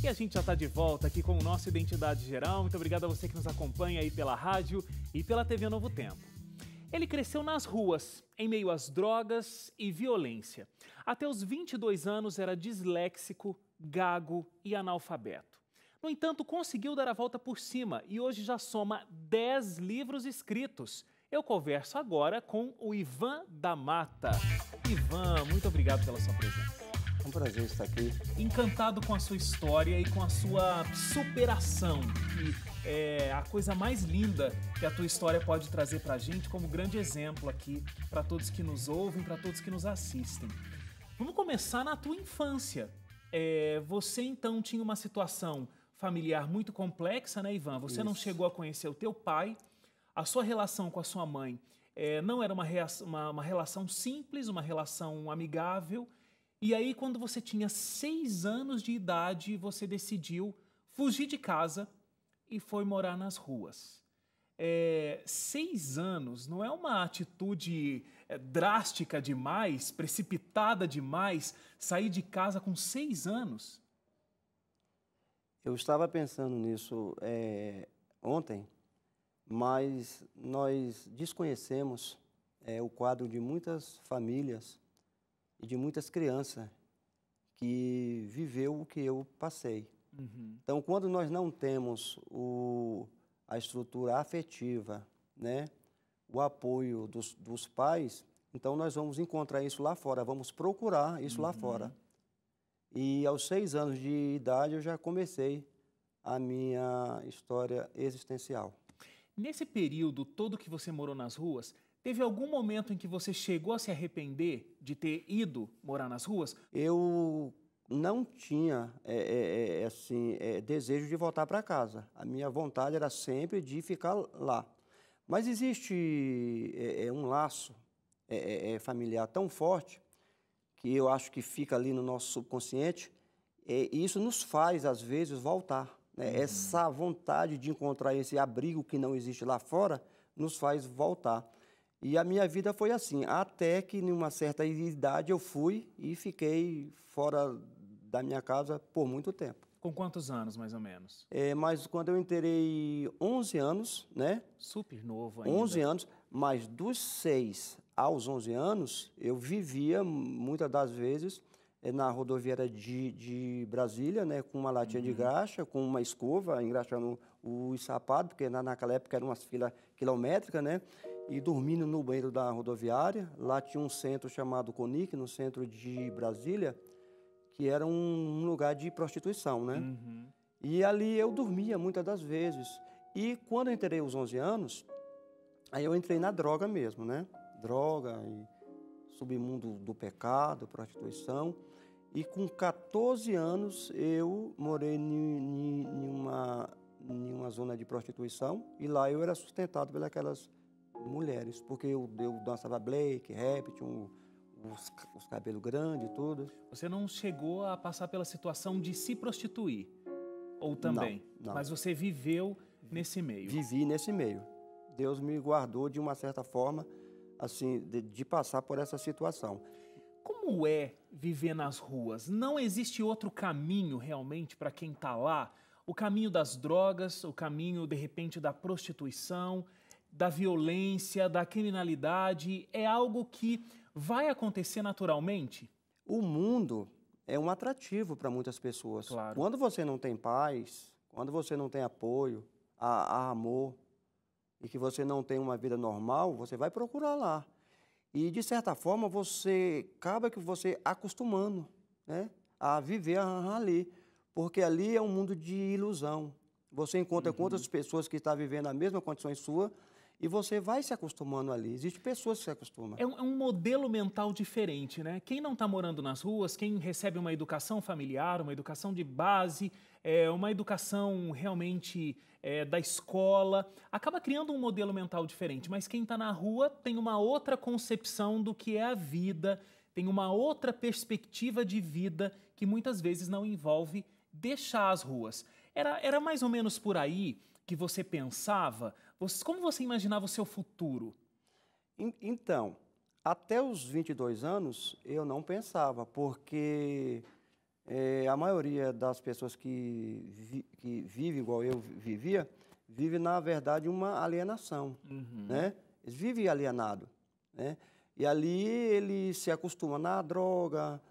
E a gente já está de volta aqui com o nosso Identidade Geral. Muito obrigado a você que nos acompanha aí pela rádio e pela TV Novo Tempo. Ele cresceu nas ruas, em meio às drogas e violência. Até os 22 anos era disléxico, gago e analfabeto. No entanto, conseguiu dar a volta por cima e hoje já soma 10 livros escritos. Eu converso agora com o Ivan da Mata. Ivan, muito obrigado pela sua presença. É um prazer estar aqui. Encantado com a sua história e com a sua superação, que é a coisa mais linda que a tua história pode trazer pra gente como grande exemplo aqui para todos que nos ouvem, para todos que nos assistem. Vamos começar na tua infância. Você então tinha uma situação familiar muito complexa, né, Ivan? Você não chegou a conhecer o teu pai, a sua relação com a sua mãe não era uma relação simples, uma relação amigável. E aí, quando você tinha 6 anos de idade, você decidiu fugir de casa e foi morar nas ruas. 6 anos não é uma atitude drástica demais, precipitada demais, sair de casa com 6 anos? Eu estava pensando nisso ontem, mas nós desconhecemos o quadro de muitas famílias e de muitas crianças que viveu o que eu passei. Então, quando nós não temos a estrutura afetiva, né, o apoio dos pais, então nós vamos encontrar isso lá fora, vamos procurar isso lá fora. E aos 6 anos de idade eu já comecei a minha história existencial. Nesse período todo que você morou nas ruas, teve algum momento em que você chegou a se arrepender de ter ido morar nas ruas? Eu não tinha desejo de voltar para casa. A minha vontade era sempre de ficar lá. Mas existe um laço familiar tão forte que eu acho que fica ali no nosso subconsciente e isso nos faz, às vezes, voltar. Essa vontade de encontrar esse abrigo que não existe lá fora nos faz voltar. E a minha vida foi assim, até que em uma certa idade eu fui e fiquei fora da minha casa por muito tempo. Com quantos anos, mais ou menos? Mas quando eu inteirei 11 anos, né? Super novo ainda. 11 anos, mas dos 6 aos 11 anos, eu vivia muitas das vezes na rodoviária de Brasília, né, com uma latinha de graxa, com uma escova, engraxando os sapatos, porque naquela época eram umas filas quilométricas, né, e dormindo no banheiro da rodoviária. Lá tinha um centro chamado CONIC, no centro de Brasília, que era um lugar de prostituição, né? E ali eu dormia muitas das vezes. E quando eu entrei os 11 anos, aí eu entrei na droga mesmo, né? Droga e submundo do pecado, prostituição. E com 14 anos eu morei em uma zona de prostituição e lá eu era sustentado pelas mulheres, porque eu dançava Blake, rap, tinha os cabelos grandes e tudo. Você não chegou a passar pela situação de se prostituir? Ou também? Não. Mas você viveu nesse meio? Vivi nesse meio. Deus me guardou de uma certa forma, assim, de passar por essa situação. Como é viver nas ruas? Não existe outro caminho realmente para quem está lá? O caminho das drogas, o caminho, de repente, da prostituição, da violência, da criminalidade, é algo que vai acontecer naturalmente? O mundo é um atrativo para muitas pessoas. Claro. Quando você não tem paz, quando você não tem apoio, a amor, e que você não tem uma vida normal, você vai procurar lá. E, de certa forma, acaba que você acostumando, né, a viver ali, porque ali é um mundo de ilusão. Você encontra com outras pessoas que estão vivendo a mesma condições sua e você vai se acostumando ali. Existem pessoas que se acostumam. É um modelo mental diferente, né? Quem não está morando nas ruas, quem recebe uma educação familiar, uma educação de base, uma educação realmente da escola, acaba criando um modelo mental diferente. Mas quem está na rua tem uma outra concepção do que é a vida, tem uma outra perspectiva de vida que muitas vezes não envolve deixar as ruas. Era mais ou menos por aí que você pensava? Como você imaginava o seu futuro? Então, até os 22 anos, eu não pensava, porque A maioria das pessoas que vive igual eu vivia, vive, na verdade, uma alienação, né? Eles vivem alienado, né? E ali ele se acostuma na droga,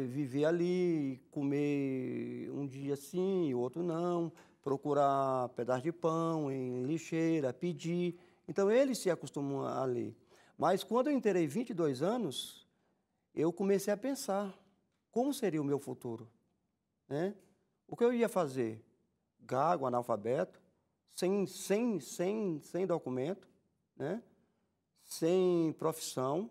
viver ali, comer um dia sim e outro não, procurar pedaço de pão em lixeira, pedir. Então, eles se acostumam ali. Mas quando eu inteirei 22 anos, eu comecei a pensar como seria o meu futuro, né? O que eu ia fazer? Gago, analfabeto, sem documento, né? Sem profissão,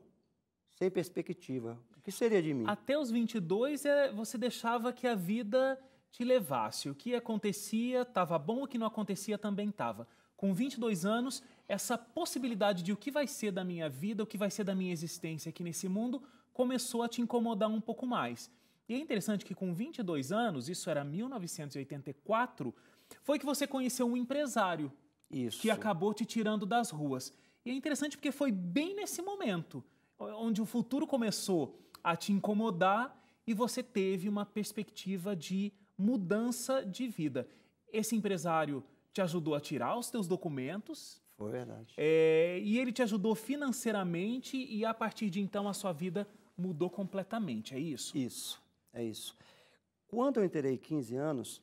sem perspectiva. O que seria de mim? Até os 22, você deixava que a vida te levasse. O que acontecia estava bom, o que não acontecia também estava. Com 22 anos, essa possibilidade de o que vai ser da minha vida, o que vai ser da minha existência aqui nesse mundo, começou a te incomodar um pouco mais. E é interessante que com 22 anos, isso era 1984, foi que você conheceu um empresário que acabou te tirando das ruas. E é interessante porque foi bem nesse momento onde o futuro começou a te incomodar e você teve uma perspectiva de mudança de vida. Esse empresário te ajudou a tirar os teus documentos. Foi verdade. E ele te ajudou financeiramente e a partir de então a sua vida mudou completamente, é isso? Isso, é isso. Quando eu inteirei 15 anos,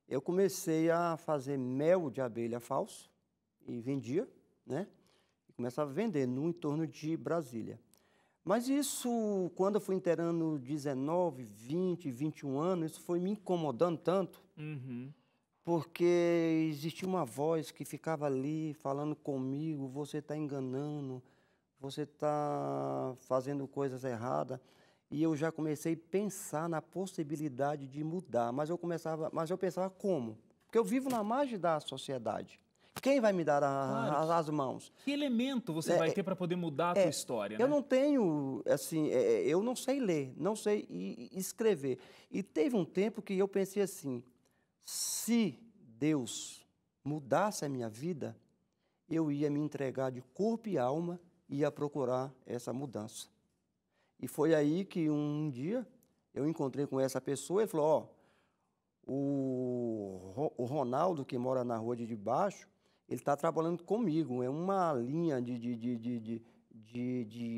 eu comecei a fazer mel de abelha falso e vendia, né? E começava a vender no entorno de Brasília. Mas isso, quando eu fui inteirando 19, 20, 21 anos, isso foi me incomodando tanto, porque existia uma voz que ficava ali falando comigo, você está enganando, você está fazendo coisas erradas. E eu já comecei a pensar na possibilidade de mudar, mas eu pensava como? Porque eu vivo na margem da sociedade. Quem vai me dar as mãos? Que elemento você vai ter para poder mudar a tua história, né? Eu não tenho, assim, eu não sei ler, não sei escrever. E teve um tempo que eu pensei assim, se Deus mudasse a minha vida, eu ia me entregar de corpo e alma e ia procurar essa mudança. E foi aí que um dia eu encontrei com essa pessoa, ele falou, o Ronaldo, que mora na rua de baixo, ele está trabalhando comigo, é uma linha de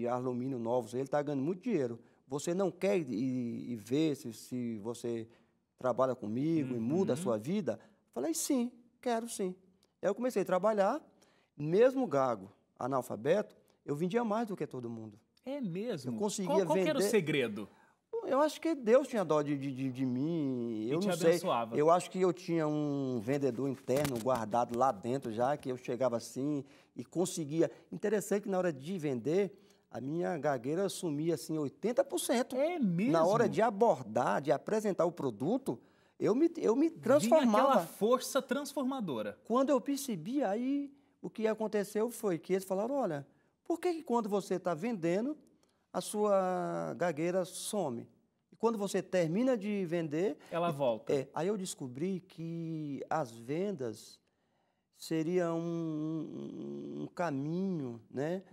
alumínio novos, ele está ganhando muito dinheiro. Você não quer ir ver se você trabalha comigo e muda a sua vida? Falei, sim, quero sim. Aí eu comecei a trabalhar, mesmo gago, analfabeto, eu vendia mais do que todo mundo. É mesmo? Eu conseguia qual vender. Que era o segredo? Eu acho que Deus tinha dó de mim. Eu não sei. Abençoava. Eu acho que eu tinha um vendedor interno guardado lá dentro já, que eu chegava assim e conseguia. Interessante que na hora de vender, a minha gagueira sumia assim 80%. É mesmo? Na hora de abordar, de apresentar o produto, eu me transformava. Vinha aquela força transformadora. Quando eu percebi, aí o que aconteceu foi que eles falaram, olha, por que quando você está vendendo, a sua gagueira some? E quando você termina de vender... Ela volta. Aí eu descobri que as vendas seriam um caminho, né?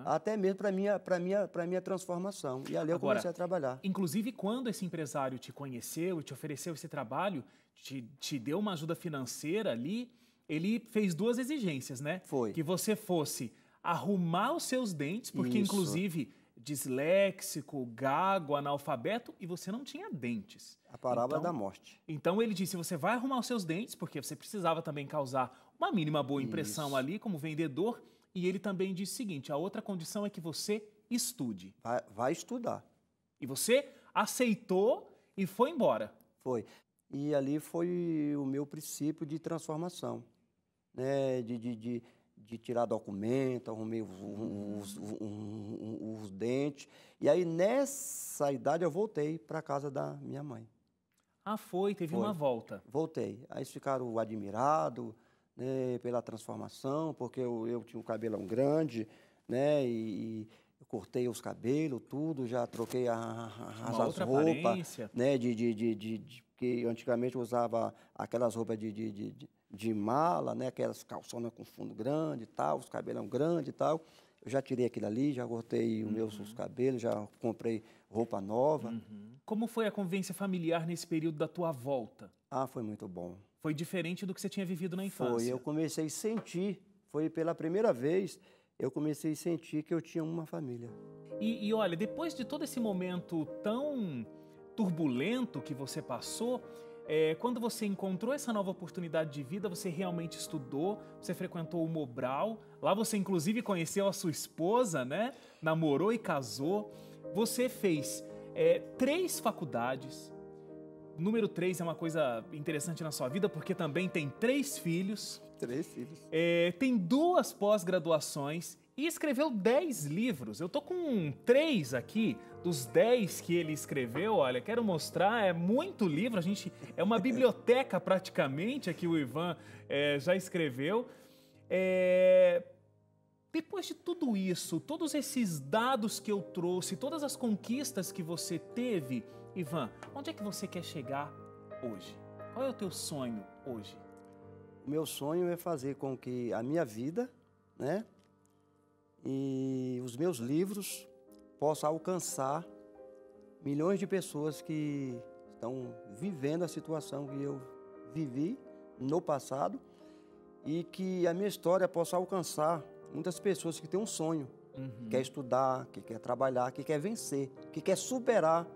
Até mesmo para minha transformação. E ali eu comecei a trabalhar. Inclusive, quando esse empresário te conheceu e te ofereceu esse trabalho, te deu uma ajuda financeira ali, ele fez duas exigências, né? Foi. Que você fosse arrumar os seus dentes, porque inclusive disléxico, gago, analfabeto, e você não tinha dentes. A parábola da morte. Então ele disse, você vai arrumar os seus dentes, porque você precisava também causar uma mínima boa impressão ali como vendedor, e ele também disse o seguinte, a outra condição é que você estude. Vai estudar. E você aceitou e foi embora. Foi. E ali foi o meu princípio de transformação, né? De tirar documento, arrumei os dentes. E aí, nessa idade, eu voltei para a casa da minha mãe. Ah, teve uma volta. Voltei. Aí eles ficaram admirados, né, pela transformação, porque eu tinha um cabelão grande, né, e eu cortei os cabelos, tudo, já troquei as roupas, né, que antigamente eu usava aquelas roupas de mala, né, aquelas calçonas com fundo grande e tal, os cabelão grande e tal. Eu já tirei aquilo ali, já cortei os meus cabelos, já comprei roupa nova. Como foi a convivência familiar nesse período da tua volta? Ah, foi muito bom. Foi diferente do que você tinha vivido na infância? Foi, eu comecei a sentir, foi pela primeira vez, eu comecei a sentir que eu tinha uma família. E olha, depois de todo esse momento tão turbulento que você passou, quando você encontrou essa nova oportunidade de vida, você realmente estudou, você frequentou o Mobral, lá você inclusive conheceu a sua esposa, né? Namorou e casou. Você fez 3 faculdades. Número 3 é uma coisa interessante na sua vida, porque também tem 3 filhos. 3 filhos. Tem 2 pós-graduações e escreveu 10 livros. Eu tô com 3 aqui, dos 10 que ele escreveu. Olha, quero mostrar, é muito livro. É uma biblioteca praticamente aqui o Ivan já escreveu. Depois de tudo isso, todos esses dados que eu trouxe, todas as conquistas que você teve, Ivan, onde é que você quer chegar hoje? Qual é o teu sonho hoje? O meu sonho é fazer com que a minha vida, né, e os meus livros possam alcançar milhões de pessoas que estão vivendo a situação que eu vivi no passado e que a minha história possa alcançar muitas pessoas que têm um sonho, que quer estudar, que quer trabalhar, que quer vencer, que quer superar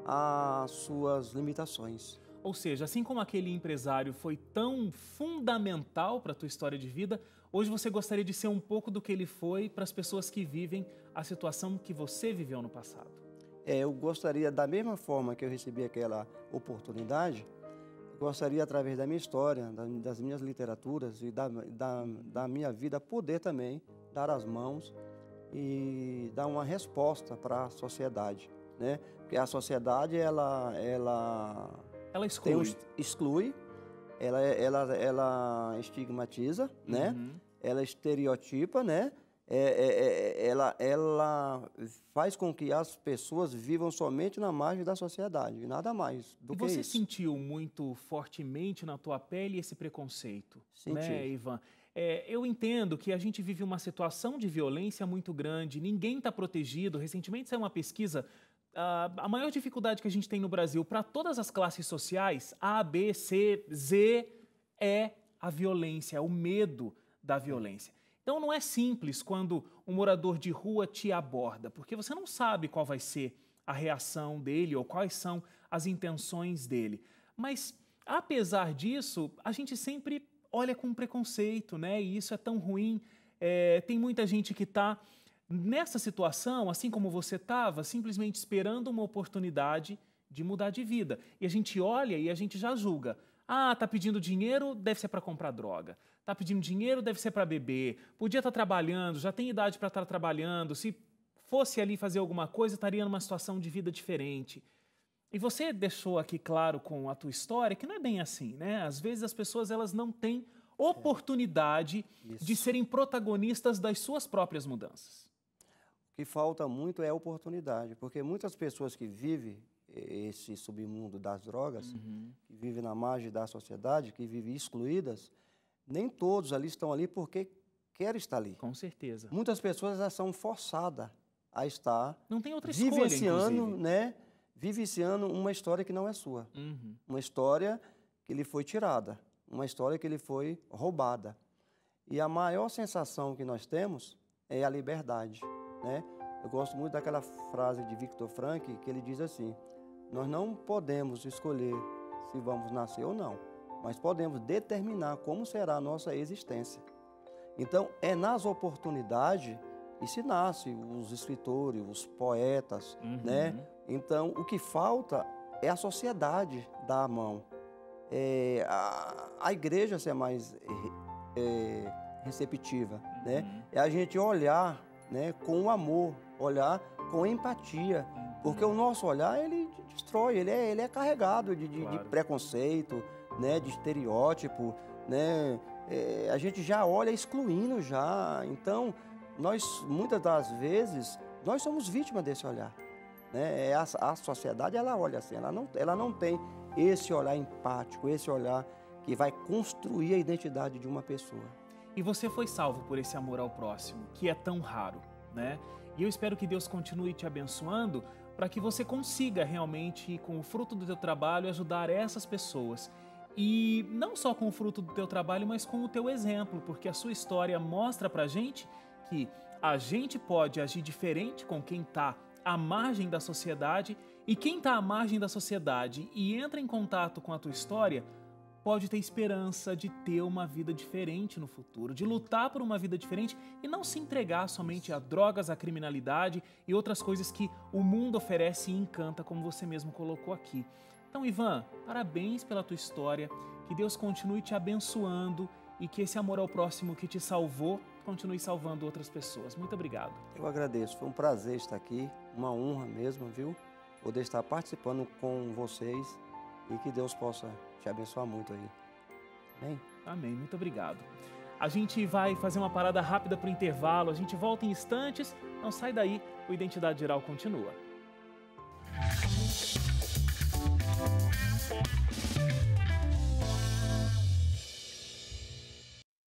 as suas limitações. Ou seja, assim como aquele empresário foi tão fundamental para a tua história de vida, hoje você gostaria de ser um pouco do que ele foi para as pessoas que vivem a situação que você viveu no passado. Eu gostaria, da mesma forma que eu recebi aquela oportunidade, eu gostaria, através da minha história, das minhas literaturas e da minha vida, poder também dar as mãos e dar uma resposta para a sociedade, né? Porque a sociedade, ela exclui, ela estigmatiza, né? Ela estereotipa, né? Ela faz com que as pessoas vivam somente na margem da sociedade, e nada mais do que isso. E você sentiu muito fortemente na tua pele esse preconceito, né, Ivan? Eu entendo que a gente vive uma situação de violência muito grande, ninguém está protegido. Recentemente saiu uma pesquisa, a maior dificuldade que a gente tem no Brasil para todas as classes sociais, A, B, C, Z, é a violência, é o medo da violência. Então não é simples quando um morador de rua te aborda, porque você não sabe qual vai ser a reação dele ou quais são as intenções dele. Mas, apesar disso, a gente sempre olha com preconceito, né? E isso é tão ruim. Tem muita gente que está nessa situação, assim como você estava, simplesmente esperando uma oportunidade de mudar de vida. E a gente olha e a gente já julga. Ah, tá pedindo dinheiro, deve ser para comprar droga. Tá pedindo dinheiro, deve ser para beber. Podia estar trabalhando, já tem idade para estar trabalhando. Se fosse ali fazer alguma coisa, estaria numa situação de vida diferente. E você deixou aqui claro com a tua história que não é bem assim, né? Às vezes as pessoas elas não têm oportunidade de serem protagonistas das suas próprias mudanças. O que falta muito é a oportunidade, porque muitas pessoas que vivem esse submundo das drogas, que vivem na margem da sociedade, que vivem excluídas, nem todos ali estão ali porque querem estar ali. Com certeza. Muitas pessoas já são forçadas a estar não tem outra escolha, vivenciando, né? Vivenciando uma história que não é sua. Uma história que lhe foi tirada, uma história que lhe foi roubada. E a maior sensação que nós temos é a liberdade, né? Eu gosto muito daquela frase de Viktor Frankl, que ele diz assim: nós não podemos escolher se vamos nascer ou não, mas podemos determinar como será a nossa existência. Então, é nas oportunidades que se nasce os escritores, os poetas, né? Então, o que falta é a sociedade dar a mão. A igreja ser mais receptiva, né? É a gente olhar, né, com amor, olhar com empatia, porque o nosso olhar, ele destrói, ele é carregado de preconceito, né, de estereótipo, né? A gente já olha excluindo já. Então, nós, muitas das vezes, nós somos vítimas desse olhar, né? A sociedade, ela olha assim, ela não tem esse olhar empático, esse olhar que vai construir a identidade de uma pessoa. E você foi salvo por esse amor ao próximo, que é tão raro, né? E eu espero que Deus continue te abençoando para que você consiga realmente, com o fruto do teu trabalho, ajudar essas pessoas. E não só com o fruto do teu trabalho, mas com o teu exemplo, porque a sua história mostra pra gente que a gente pode agir diferente com quem está à margem da sociedade, e quem está à margem da sociedade e entra em contato com a tua história pode ter esperança de ter uma vida diferente no futuro, de lutar por uma vida diferente e não se entregar somente a drogas, a criminalidade e outras coisas que o mundo oferece e encanta, como você mesmo colocou aqui. Então, Ivan, parabéns pela tua história, que Deus continue te abençoando e que esse amor ao próximo que te salvou continue salvando outras pessoas. Muito obrigado. Eu agradeço, foi um prazer estar aqui, uma honra mesmo, viu? Poder estar participando com vocês e que Deus possa te abençoar muito aí. Amém? Amém, muito obrigado. A gente vai fazer uma parada rápida para o intervalo, a gente volta em instantes, não sai daí, o Identidade Geral continua.